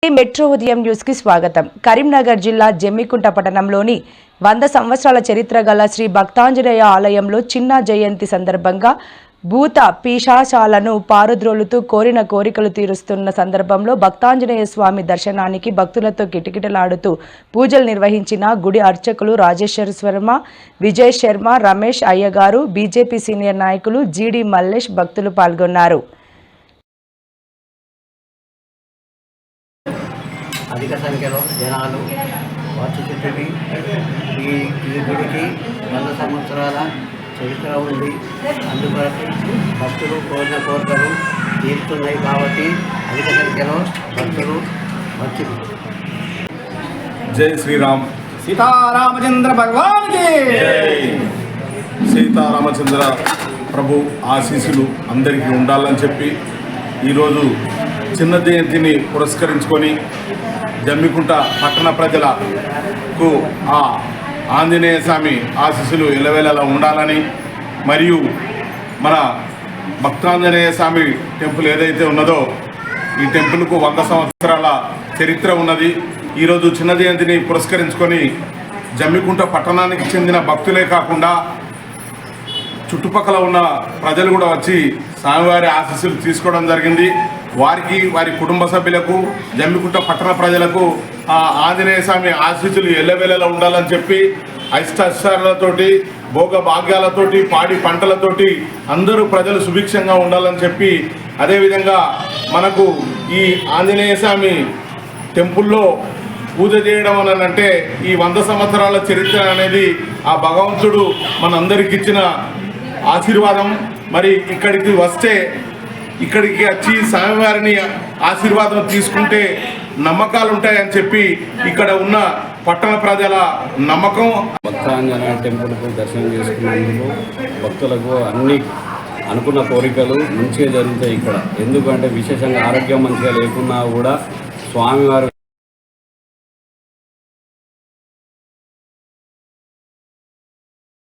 Metro ఉదయం news కి స్వాగతం. కరీంనగర్ జిల్లా జమ్మికుంట పట్టణంలోని 100 సంవత్సరాల చరిత్ర గల శ్రీ భక్తాంజనేయ ఆలయంలో చిన్న జయంతి సందర్భంగా భూత పిశాచాలను పారుద్రోలుతూ కోరిన కోరికలు తీరుస్తున్న సందర్భంలో భక్తాంజనేయ స్వామి దర్శనానికి భక్తులతో కిటకిటలాడుతూ పూజలు నిర్వహించిన గుడి అర్చకులు రాజేశ్వర శర్మ, విజయ్ శర్మ, రమేష్ అయ్యగారు, బీజేపీ సీనియర్ నాయకులు జీడి మల్లేష్ భక్తులు పాల్గొన్నారు. అధిక సంఖ్యలో జనాలు వచ్చి చుట్టూ ఈ గుడికి 100 సంవత్సరాల చరిత్ర ఉంది. అందుకొరకు భక్తులు కోరిన కోరికలు తీరుతున్నాయి కాబట్టి అధిక సంఖ్యలో భక్తులు వచ్చి జై శ్రీరామ్. సీతారామచంద్ర భగవాన్కి సీతారామచంద్ర ప్రభు ఆశీస్సులు అందరికీ ఉండాలని చెప్పి ఈరోజు చిన్న జయంతిని పురస్కరించుకొని జమ్మికుంట పట్టణ ప్రజలకు ఆ ఆంజనేయ స్వామి ఆశీస్సులు ఎల్లవేళలా ఉండాలని, మరియు మన భక్తాంజనేయ స్వామి టెంపుల్ ఏదైతే ఉన్నదో ఈ టెంపుల్కు 100 సంవత్సరాల చరిత్ర ఉన్నది. ఈరోజు చిన్న జయంతిని పురస్కరించుకొని జమ్మికుంట పట్టణానికి చెందిన భక్తులే కాకుండా చుట్టుపక్కల ఉన్న ప్రజలు కూడా వచ్చి స్వామివారి ఆశీస్సులు తీసుకోవడం జరిగింది. వారికి, వారి కుటుంబ సభ్యులకు, జమ్మికుంట పట్టణ ప్రజలకు ఆ ఆంజనేయ స్వామి ఆశీస్సులు ఎల్లవేళలా ఉండాలని చెప్పి అష్టాలతోటి, భోగ భాగ్యాలతోటి, పాడి పంటలతోటి అందరూ ప్రజలు సుభిక్షంగా ఉండాలని చెప్పి, అదేవిధంగా మనకు ఈ ఆంజనేయ స్వామి టెంపుల్లో పూజ చేయడం అనంటే ఈ 100 సంవత్సరాల చరిత్ర అనేది ఆ భగవంతుడు మనందరికి ఇచ్చిన ఆశీర్వాదం. మరి ఇక్కడికి వస్తే, ఇక్కడికి వచ్చి స్వామివారిని ఆశీర్వాదం తీసుకుంటే నమ్మకాలు ఉంటాయని చెప్పి ఇక్కడ ఉన్న పట్టణ ప్రజల నమ్మకం. భక్తాంజనేయ టెంపుల్కు దర్శనం చేసుకున్నందుకు భక్తులకు అన్ని అనుకున్న కోరికలు మంచిగా జరుగుతాయి ఇక్కడ. ఎందుకంటే విశేషంగా ఆరోగ్యం మంచిగా లేకున్నా కూడా స్వామివారు